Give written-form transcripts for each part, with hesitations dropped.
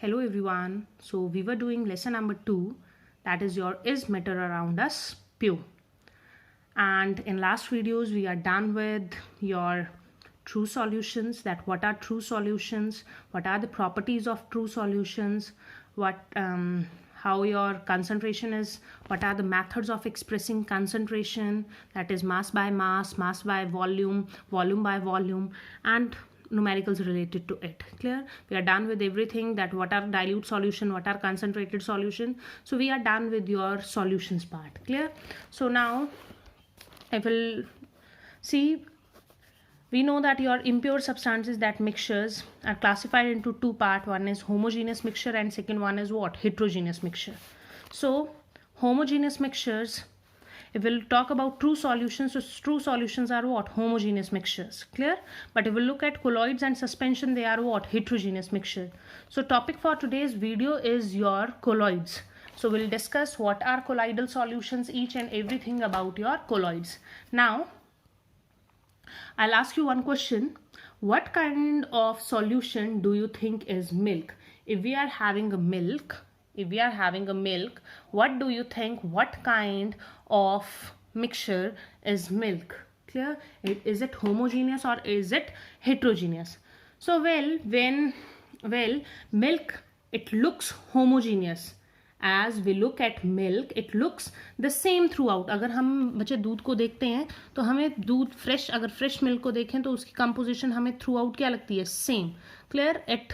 Hello everyone. So we were doing lesson number 2, that is your is matter around us pure. And in last videos we are done with your true solutions, that what are true solutions, what are the properties of true solutions, how your concentration is, what are the methods of expressing concentration, that is mass by mass, mass by volume, volume by volume, and numericals related to it. Clear? We are done with everything, that what are dilute solution, what are concentrated solution. So we are done with your solutions part. Clear? So now I will see, we know that your impure substances, that mixtures, are classified into two parts. One is homogeneous mixture and second one is what? Heterogeneous mixture. So homogeneous mixtures, if we'll talk about true solutions, so true solutions are what? Homogeneous mixtures. Clear? But if we look at colloids and suspension, they are what? Heterogeneous mixture. So topic for today's video is your colloids. So we'll discuss what are colloidal solutions, each and everything about your colloids. Now I'll ask you one question. What kind of solution do you think is milk? If we are having a milk, what do you think, what kind of mixture is milk? Clear? Is it homogeneous or is it heterogeneous? So milk, it looks homogeneous. As we look at milk, it looks the same throughout. अगर हम बच्चे दूध को देखते हैं तो हमें दूध फ्रेश, अगर फ्रेश मिल्क को देखें तो उसकी कंपोजिशन हमें थ्रू आउट क्या लगती है? Same. Clear? It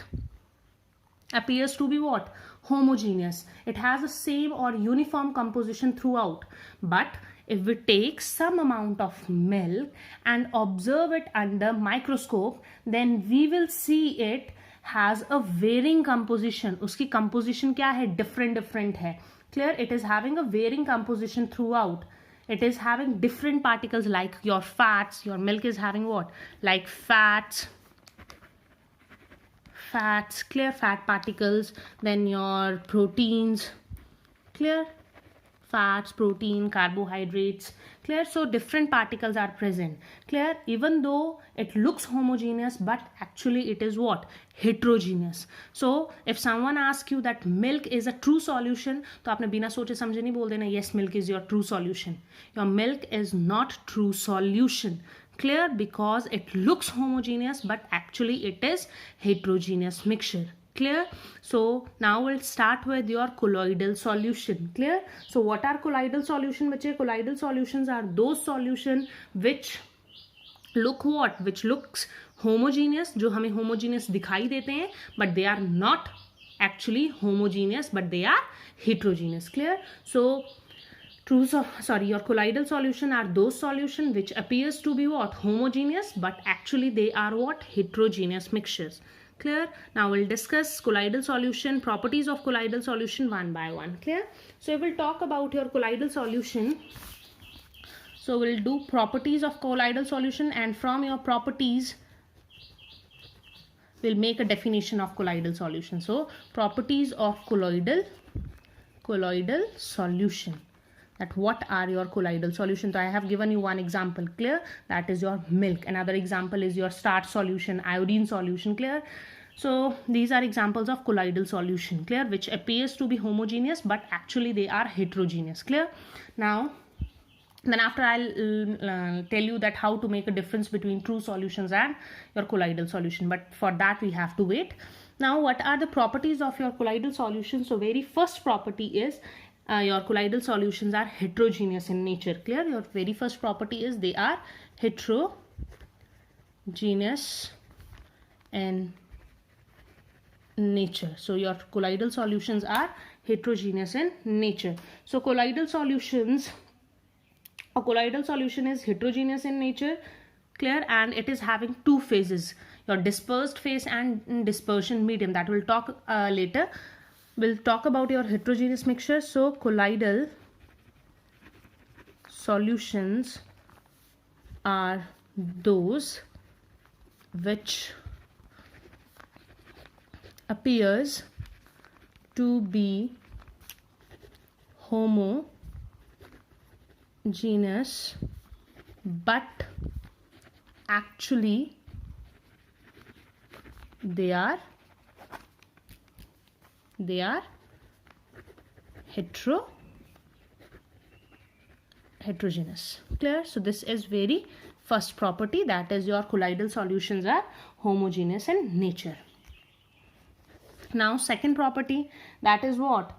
appears to be what? Homogeneous. It has the same or uniform composition throughout. But if we take some amount of milk and observe it under microscope, then we will see it has a varying composition. उसकी composition क्या है? Different है. Clear? It is having a varying composition throughout. It is having different particles like your fats. Your milk is having what? Like fats, clear, fat particles, then your proteins, clear, fats, protein, carbohydrates, clear. So different particles are present. Clear? Even though it looks homogeneous, but actually it is what? Heterogeneous. So if someone asks you that milk is a true solution, तो आपने बिना सोचे समझे नहीं बोल देना yes, milk is your true solution. Your milk is not true solution. Clear? Because it looks homogeneous but actually it is heterogeneous mixture. Clear? So now we'll start with your colloidal solution. Clear? So what are colloidal solution, बच्चे? Colloidal solutions are those solution which look what? Which looks homogeneous, जो हमें homogeneous दिखाई देते हैं, but they are not actually homogeneous, but they are heterogeneous. Clear? So your colloidal solution are those solution which appears to be what? Homogeneous, but actually they are what? Heterogeneous mixtures. Clear? Now we'll discuss colloidal solution, properties of colloidal solution one by one. Clear? So we'll talk about your colloidal solution. So we'll do properties of colloidal solution, and from your properties we'll make a definition of colloidal solution. So properties of colloidal solution, that what are your colloidal solution. So I have given you one example. Clear? That is your milk. Another example is your starch solution, iodine solution. Clear? So these are examples of colloidal solution. Clear? Which appears to be homogeneous but actually they are heterogeneous. Clear? Now then after I'll tell you that how to make a difference between true solutions and your colloidal solution, but for that we have to wait. Now what are the properties of your colloidal solution? So very first property is your colloidal solutions are heterogeneous in nature. Clear? Your very first property is they are heterogeneous in nature. So your colloidal solutions are heterogeneous in nature. So colloidal solution is heterogeneous in nature. Clear? And it is having two phases, your dispersed phase and dispersion medium, that we'll talk later. We'll talk about your heterogeneous mixture. So colloidal solutions are those which appears to be homogeneous but actually they are they are heterogeneous. Clear? So this is very first property, that is your colloidal solutions are homogeneous in nature. Now second property, that is what?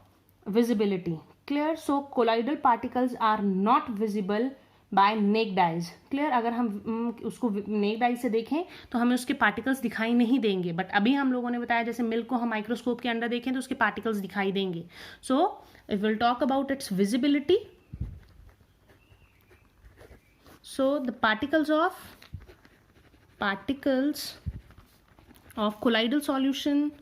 Visibility. Clear? So colloidal particles are not visible by naked eyes. Clear? अगर हम उसको naked eye से देखें तो हमें उसके particles दिखाई नहीं देंगे, बट अभी हम लोगों ने बताया जैसे मिल्क को हम माइक्रोस्कोप के अंदर देखें तो उसके particles दिखाई देंगे. So if we'll talk about its visibility, so the particles of colloidal solution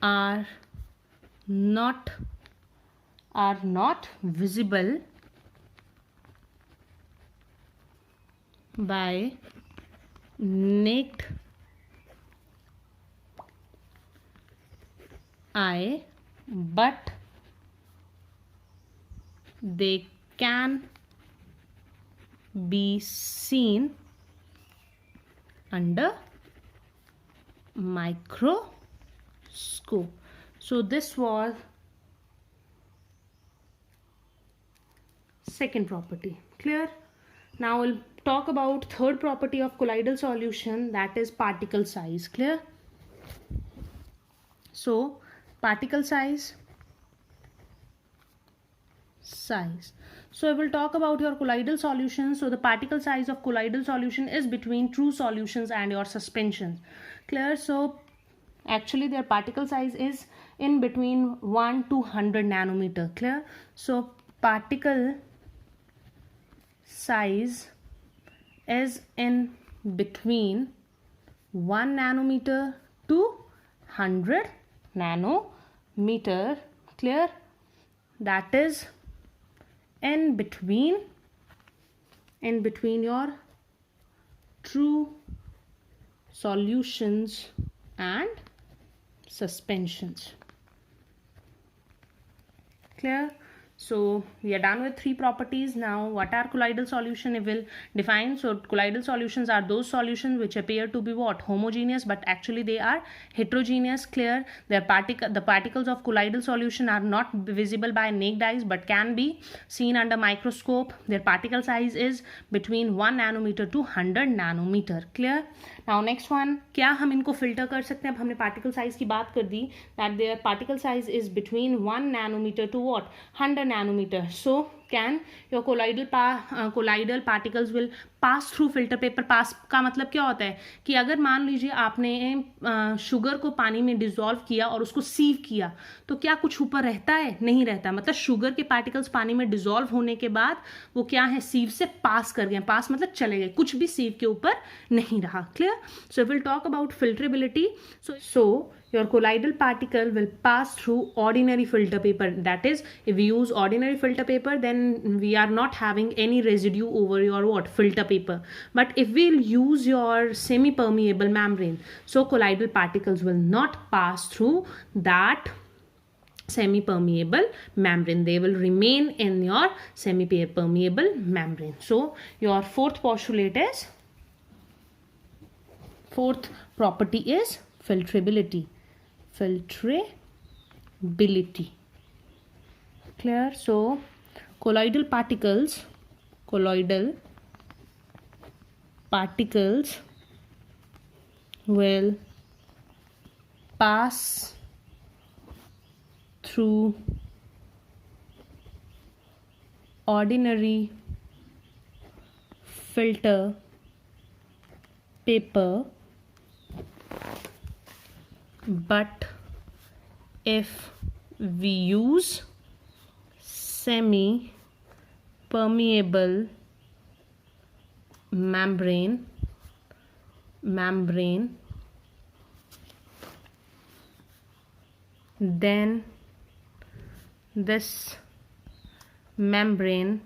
are not visible by naked eye, but they can be seen under microscope. So this was second property. Clear? Now we'll talk about third property of colloidal solution, that is particle size. Clear? So particle size. So I will talk about your colloidal solution. So the particle size of colloidal solution is between true solutions and your suspensions. Clear? So actually their particle size is in between 1 to 100 nanometer. Clear? So particle size is in between 1 nanometer to 100 nanometer. Clear? That is in between your true solutions and suspensions. Clear? So we are done with three properties. Now what are colloidal solution? We will define. So colloidal solutions are those solutions which appear to be what? Homogeneous, but actually they are heterogeneous. Clear? The particles of colloidal solution are not visible by naked eyes but can be seen under microscope. Their particle size is between 1 nanometer to 100 nanometer. Clear? Now next one, क्या हम इनको filter कर सकते हैं? अब हमने particle size की बात कर दी, that their particle size is between 1 nanometer to what? 100 nanometer. So can your colloidal particles will pass through filter paper. pass का मतलब क्या होता है कि अगर मान लीजिए आपने शुगर को पानी में डिसॉल्व किया और उसको सीव किया तो क्या कुछ ऊपर रहता है? नहीं रहता. मतलब शुगर के पार्टिकल्स पानी में डिसॉल्व होने के बाद वो क्या है? सीव से पास कर गए. पास मतलब चले गए, कुछ भी सीव के ऊपर नहीं रहा. Clear? So will talk about filterability. So your colloidal particle will pass through ordinary filter paper. That is, if we use ordinary filter paper, then we are not having any residue over your what? Filter paper. But if we'll use your semi-permeable membrane, so colloidal particles will not pass through that semi-permeable membrane. They will remain in your semi-permeable membrane. So your fourth property is filtrability. Clear? So colloidal particles will pass through ordinary filter paper, but if we use semi-permeable membrane, then this membrane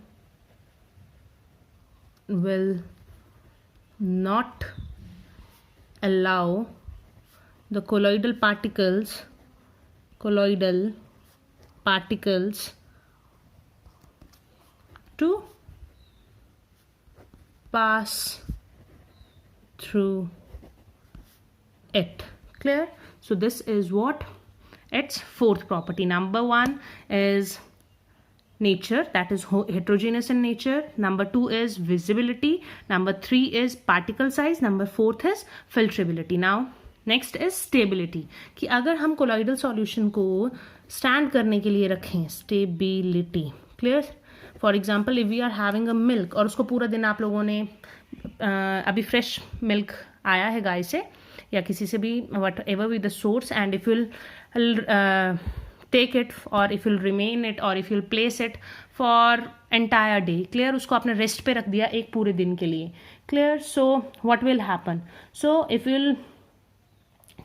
will not allow the colloidal particles to pass through it. Clear? So this is what its fourth property. Number one is nature, that is heterogeneous in nature. Number two is visibility. Number three is particle size. Number fourth is filtrability. Now next is stability, कि अगर हम colloidal solution को stand करने के लिए रखें, stability. Clear? For example if we are having a milk और उसको पूरा दिन आप लोगों ने अभी फ्रेश मिल्क आया है गाय से या किसी से भी, what ever with the source, and if you'll take it or if you'll remain it or if you'll place it for entire day. Clear? उसको आपने रेस्ट पे रख दिया एक पूरे दिन के लिए. Clear? So what will happen? So if you'll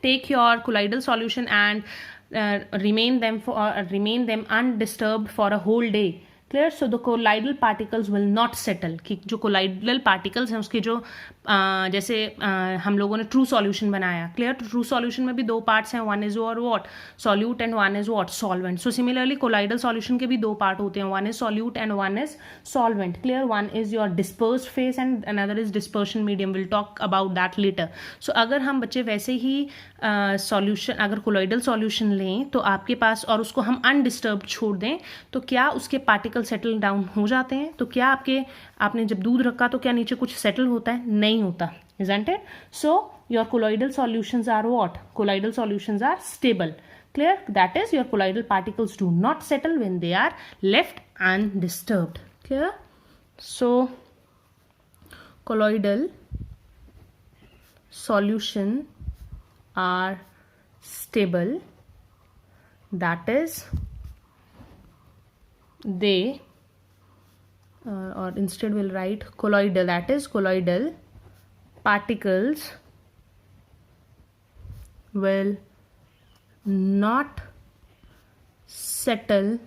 take your colloidal solution and remain them undisturbed for a whole day. Clear? So the colloidal particles will not settle. कि जो colloidal particles हैं उसके जो जैसे हम लोगों ने ट्रू सॉल्यूशन बनाया. क्लियर? तो ट्रू सॉल्यूशन में भी दो पार्ट्स हैं, one is your what solute and one is what solvent. So similarly colloidal solution के भी दो पार्ट होते हैं, one is solute and one is solvent. Clear? One is your dispersed phase and another is dispersion medium. Will talk about that later. So अगर हम बच्चे वैसे ही सॉल्यूशन अगर कोलाइडल सॉल्यूशन लें तो आपके पास और उसको हम अनडिस्टर्ब्ड छोड़ दें तो क्या उसके पार्टिकल सेटल डाउन हो जाते हैं? तो क्या आपने जब दूध रखा तो क्या नीचे कुछ सेटल होता है? नहीं होता. Isn't it? So your colloidal solutions are what? Colloidal solutions are stable. Clear? That is, your colloidal particles do not settle when they are left undisturbed. Clear? So colloidal solution are stable. That is, they or instead we'll write colloidal, that is colloidal particles will not settle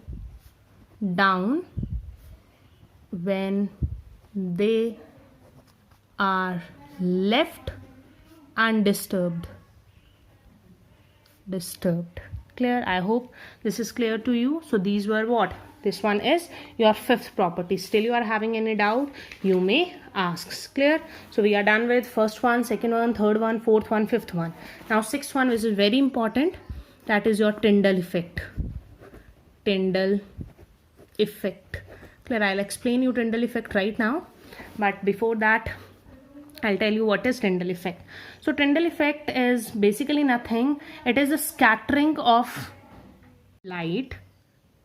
down when they are left undisturbed. Clear? I hope this is clear to you. So these were what? This one is your fifth property. Still you are having any doubt, you may ask. Clear? So we are done with first one, second one, third one, fourth one, fifth one. Now sixth one, which is very important, that is your Tyndall effect. Tyndall effect. Clear? I'll explain you Tyndall effect right now, but before that I'll tell you what is Tyndall effect. So Tyndall effect is basically nothing. It is the scattering of light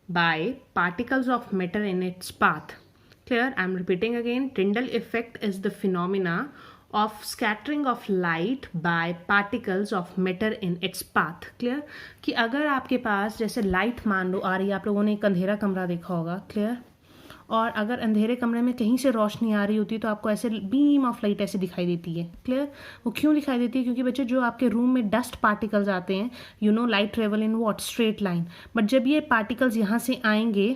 by particles of matter in its path. Clear? I'm repeating again. Tyndall effect is the phenomena of scattering of light by particles of matter in its path. Clear? कि अगर आपके पास जैसे light मान लो आ रही है, आप लोगों ने एक अंधेरा कमरा देखा होगा. क्लियर? और अगर अंधेरे कमरे में कहीं से रोशनी आ रही होती है तो आपको ऐसे बीम ऑफ लाइट ऐसे दिखाई देती है. क्लियर? वो क्यों दिखाई देती है? क्योंकि बच्चे जो आपके रूम में डस्ट पार्टिकल्स आते हैं, you know light travel in what straight line, but जब ये पार्टिकल्स यहाँ से आएंगे,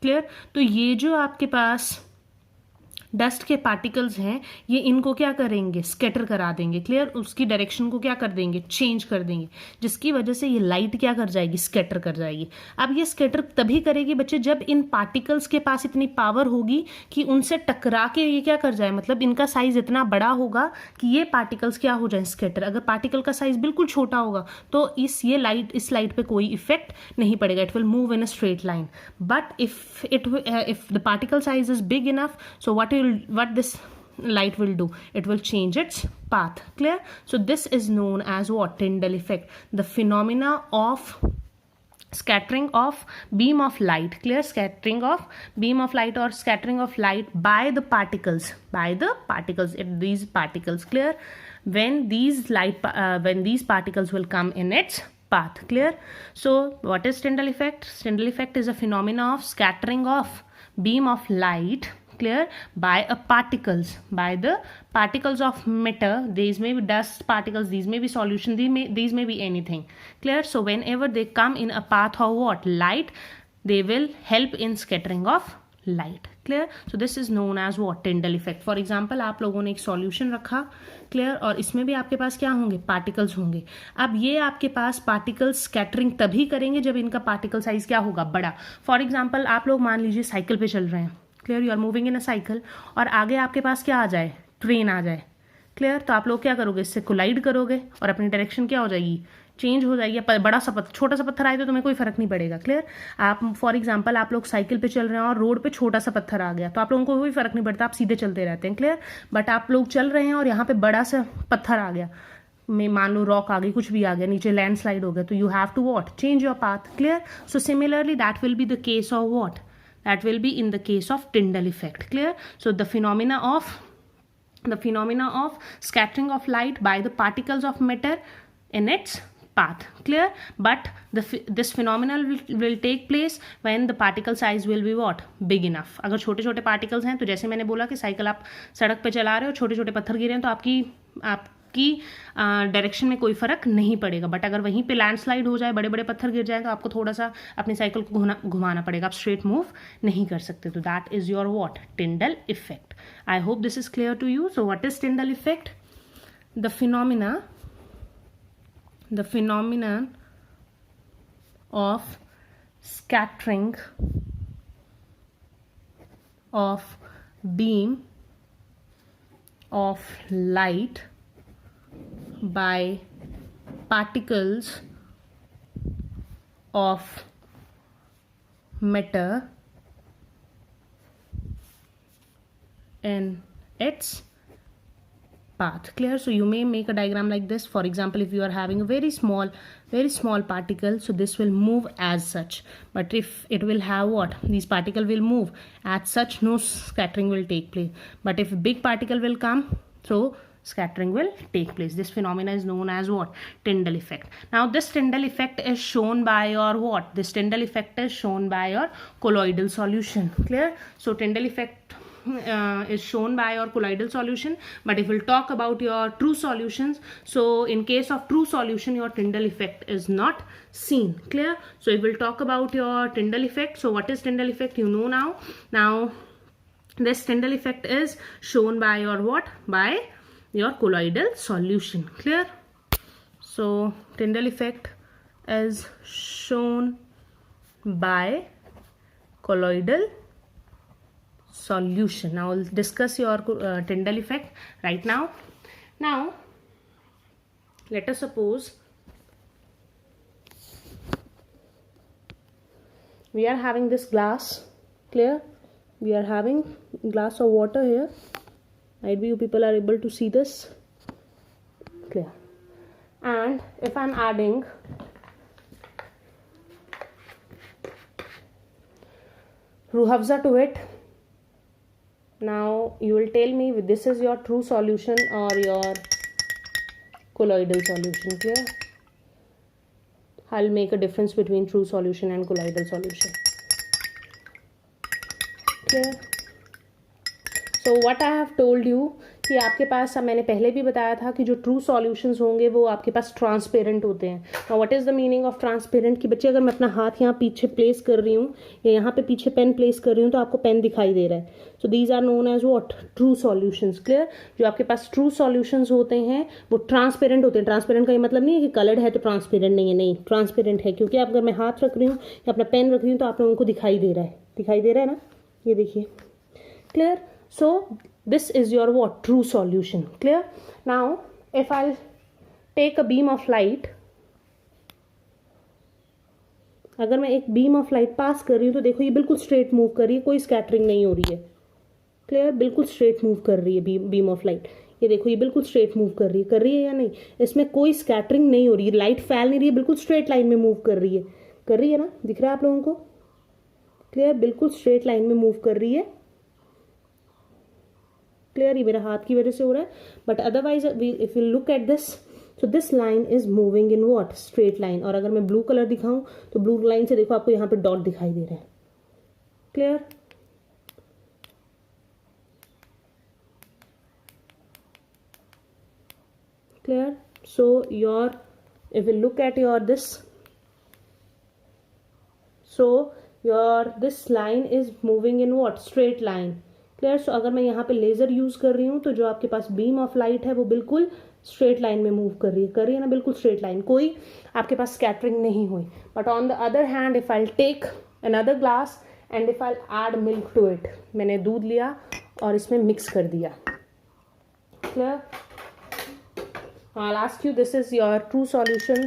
क्लियर, तो ये जो आपके पास डस्ट के पार्टिकल्स हैं ये इनको क्या करेंगे? स्कैटर करा देंगे. क्लियर? उसकी डायरेक्शन को क्या कर देंगे? चेंज कर देंगे, जिसकी वजह से ये लाइट क्या कर जाएगी? स्कैटर कर जाएगी. अब ये स्कैटर तभी करेगी बच्चे जब इन पार्टिकल्स के पास इतनी पावर होगी कि उनसे टकरा के ये क्या कर जाए, मतलब इनका साइज इतना बड़ा होगा कि ये पार्टिकल्स क्या हो जाए? स्कैटर. अगर पार्टिकल का साइज बिल्कुल छोटा होगा तो इस लाइट पे कोई इफेक्ट नहीं पड़ेगा. It will move in a straight line. But if the particle size is big enough, so what this light will do, it will change its path. Clear? So this is known as what? Tyndall effect, the phenomena of scattering of beam of light. Clear? Scattering of beam of light or scattering of light by the particles, these particles. Clear? When these particles will come in its path. Clear? So what is Tyndall effect? Tyndall effect is a phenomena of scattering of beam of light, clear, by the particles of matter. These may be dust particles, these may be solution, these may be anything. Clear? So whenever they come in a path of what? Light, they will help in scattering of light. Clear? So this is known as what? Tyndall effect. For example, आप लोगों ने एक solution रखा, clear, और इसमें भी आपके पास क्या होंगे? पार्टिकल्स होंगे. अब ये आपके पास पार्टिकल्स स्कैटरिंग तभी करेंगे जब इनका पार्टिकल साइज क्या होगा? बड़ा. फॉर एग्जाम्पल आप लोग मान लीजिए साइकिल पे चल रहे हैं. Clear? You are moving in a cycle और आगे आपके पास क्या आ जाए? ट्रेन आ जाए. क्लियर? तो आप लोग क्या करोगे, इससे कोलाइड करोगे और अपनी डायरेक्शन क्या हो जाएगी, चेंज हो जाएगी। बड़ा सा पत्थर, छोटा सा पत्थर आए तो तुम्हें कोई फर्क नहीं पड़ेगा। क्लियर? आप फॉर एग्जांपल आप लोग साइकिल पे चल रहे हैं और रोड पे छोटा सा पत्थर आ गया तो आप लोगों को कोई फर्क नहीं पड़ता, आप सीधे चलते रहते हैं। क्लियर? बट आप लोग चल रहे हैं और यहाँ पे बड़ा सा पत्थर आ गया, में मान लो रॉक आ गई, कुछ भी आ गया, नीचे लैंडस्लाइड हो गया, तो you have to what, change your path. Clear? So similarly that will be the case of what, that will be in the case of Tyndall effect. Clear? So the phenomena of scattering of light by the particles of matter in its path. Clear? But this phenomenon will take place when the particle size will be what, big enough. अगर छोटे छोटे particles हैं तो जैसे मैंने बोला कि cycle आप सड़क पे चला रहे हो, छोटे छोटे पत्थर गिरे हैं तो आपकी डायरेक्शन में कोई फर्क नहीं पड़ेगा। बट अगर वहीं पे लैंडस्लाइड हो जाए, बड़े बड़े पत्थर गिर जाए तो आपको थोड़ा सा अपनी साइकिल को घुमाना पड़ेगा, आप स्ट्रेट मूव नहीं कर सकते। तो that is your what, Tyndall effect. I hope this is clear to you. So what is Tyndall effect? The phenomena of scattering of beam of light by particles of matter in its path. Clear? So you may make a diagram like this. For example, if you are having a very small particle, so this will move as such. But if it will have what, these particle will move as such, no scattering will take place. But if big particle will come, so scattering will take place. This phenomena is known as what, Tyndall effect. Now this Tyndall effect is shown by your what, this Tyndall effect is shown by your colloidal solution. Clear? So Tyndall effect is shown by your colloidal solution. But if we'll talk about your true solutions, so in case of true solution your Tyndall effect is not seen. Clear? So if we'll talk about your Tyndall effect, so what is Tyndall effect, you know now this Tyndall effect is shown by your what, by your colloidal solution. Clear? So Tyndall effect is shown by colloidal solution. Now we'll discuss your Tyndall effect right now. Now let us suppose we are having this glass. Clear? We are having glass of water here. Might be you people are able to see this. Clear? And if I'm adding Ruh Afza to it, now you will tell me this is your true solution or your colloidal solution. Clear? I'll make a difference between true solution and colloidal solution. Clear? So what I have told you कि आपके पास, मैंने पहले भी बताया था कि जो true solutions होंगे वो आपके पास ट्रांसपेरेंट होते हैं. Now what is the meaning of transparent? कि बच्चे अगर मैं अपना हाथ यहाँ पीछे प्लेस कर रही हूँ या यहाँ पे पीछे पेन प्लेस कर रही हूँ तो आपको पेन दिखाई दे रहा है. So these are known as what, true solutions. Clear? जो आपके पास ट्रू सॉल्यूशंस होते हैं वो ट्रांसपेरेंट होते हैं. ट्रांसपेरेंट का ये मतलब नहीं है कि कलर्ड है तो ट्रांसपेरेंट नहीं है, नहीं, ट्रांसपेरेंट है. क्योंकि आप अगर मैं हाथ रख रही हूँ या अपना पेन रख रही हूँ तो आप लोगों को दिखाई दे रहा है, दिखाई दे रहा है ना, ये देखिए. Clear? So this is your what, true solution. Clear? Now if I'll take a beam of light, अगर मैं एक बीम ऑफ लाइट पास कर रही हूँ तो देखो ये बिल्कुल स्ट्रेट मूव कर रही है, कोई स्कैटरिंग नहीं हो रही है. क्लियर? बिल्कुल स्ट्रेट मूव कर रही है बीम ऑफ लाइट. ये देखो ये बिल्कुल स्ट्रेट मूव कर रही है या नहीं? इसमें कोई स्कैटरिंग नहीं हो रही है, लाइट फैल नहीं रही है, बिल्कुल स्ट्रेट लाइन में मूव कर रही है ना? दिख रहा है आप लोगों को? क्लियर? बिल्कुल स्ट्रेट लाइन में मूव कर रही है. क्लियर? ये मेरा हाथ की वजह से हो रहा है, but otherwise if you look at this, so this line is moving in what, straight line. और अगर मैं ब्लू कलर दिखाऊं तो ब्लू लाइन से देखो आपको यहाँ पे डॉट दिखाई दे रहा है. Clear? Clear? So your, if you look at your this, so your this line is moving in what, straight line. Clear? So अगर मैं यहाँ पे लेजर यूज कर रही हूँ तो जो आपके पास बीम ऑफ लाइट है वो बिल्कुल स्ट्रेट लाइन में मूव कर रही है ना, बिल्कुल स्ट्रेट लाइन, कोई आपके पास स्कैटरिंग नहीं हुई. But on the other hand if I take another glass and if I add milk to it, मैंने दूध लिया और इसमें मिक्स कर दिया. Clear? I'll ask you, this is your true solution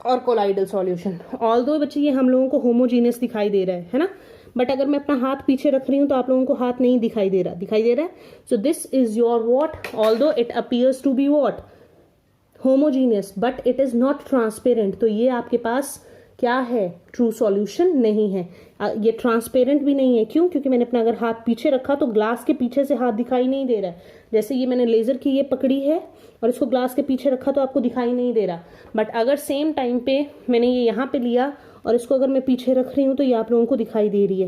और कोलाइडल सॉल्यूशन. ऑल्दो बच्चे ये हम लोगों को होमोजीनियस दिखाई दे रहा है ना, बट अगर मैं अपना हाथ पीछे रख रही हूँ तो आप लोगों को हाथ नहीं दिखाई दे रहा है. So this is your what, although it appears to be what homogeneous but it is not transparent. तो ये आपके पास क्या है, ट्रू सॉल्यूशन नहीं है. ये ट्रांसपेरेंट भी नहीं है. क्यों? क्योंकि मैंने अपना अगर हाथ पीछे रखा तो ग्लास के पीछे से हाथ दिखाई नहीं दे रहा है. जैसे ये मैंने लेजर की ये पकड़ी है और इसको ग्लास के पीछे रखा तो आपको दिखाई नहीं दे रहा. बट अगर सेम टाइम पे मैंने ये यहाँ पे लिया और इसको अगर मैं पीछे रख रही हूँ तो ये आप लोगों को दिखाई दे रही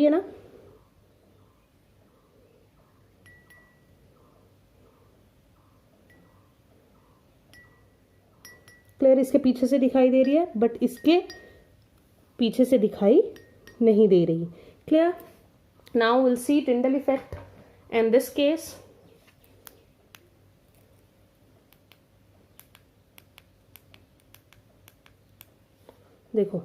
है ना. क्लियर? इसके पीछे से दिखाई दे रही है बट इसके पीछे से दिखाई नहीं दे रही. Clear? Now will see Tyndall effect in this case. देखो,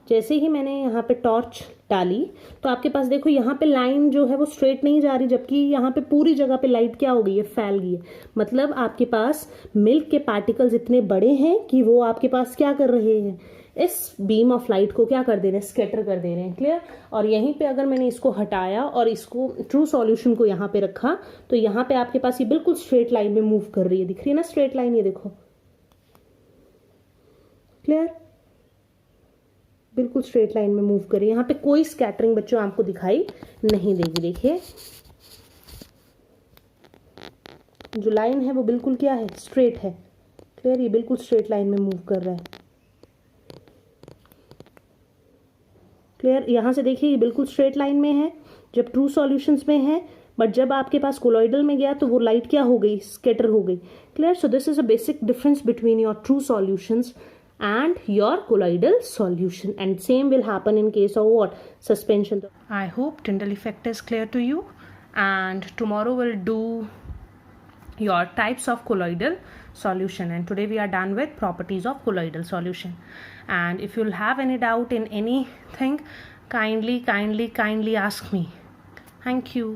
जैसे ही मैंने यहाँ पे टॉर्च डाली तो आपके पास देखो यहाँ पे लाइन जो है वो स्ट्रेट नहीं जा रही, जबकि यहाँ पे पूरी जगह पे लाइट क्या हो गई है, फैल गई है. मतलब आपके पास मिल्क के पार्टिकल्स इतने बड़े हैं कि वो आपके पास क्या कर रहे हैं, इस बीम ऑफ लाइट को क्या कर दे रहे हैं, स्कैटर कर दे रहे हैं. क्लियर? और यहीं पे अगर मैंने इसको हटाया और इसको ट्रू सॉल्यूशन को यहाँ पे रखा तो यहाँ पे आपके पास ये बिल्कुल स्ट्रेट लाइन में मूव कर रही है. दिख रही है ना स्ट्रेट लाइन, ये देखो. क्लियर? बिल्कुल स्ट्रेट लाइन में मूव करें. यहाँ पे कोई स्कैटरिंग बच्चों आपको दिखाई नहीं देगी. देखिए जो लाइन है वो बिल्कुल क्या है, स्ट्रेट है. क्लियर? ये बिल्कुल स्ट्रेट लाइन में मूव कर रहा है. क्लियर? यहाँ से देखिए ये बिल्कुल स्ट्रेट लाइन में है जब ट्रू सॉल्यूशंस में है, बट जब आपके पास कोलॉइडल में गया तो वो लाइट क्या हो गई, स्कैटर हो गई. Clear? So this is a basic difference between your true solutions and your colloidal solution, and same will happen in case of what, suspension. I hope Tyndall effect is clear to you, and tomorrow we'll do your types of colloidal solution, and today we are done with properties of colloidal solution. And if you'll have any doubt in anything, kindly ask me. Thank you.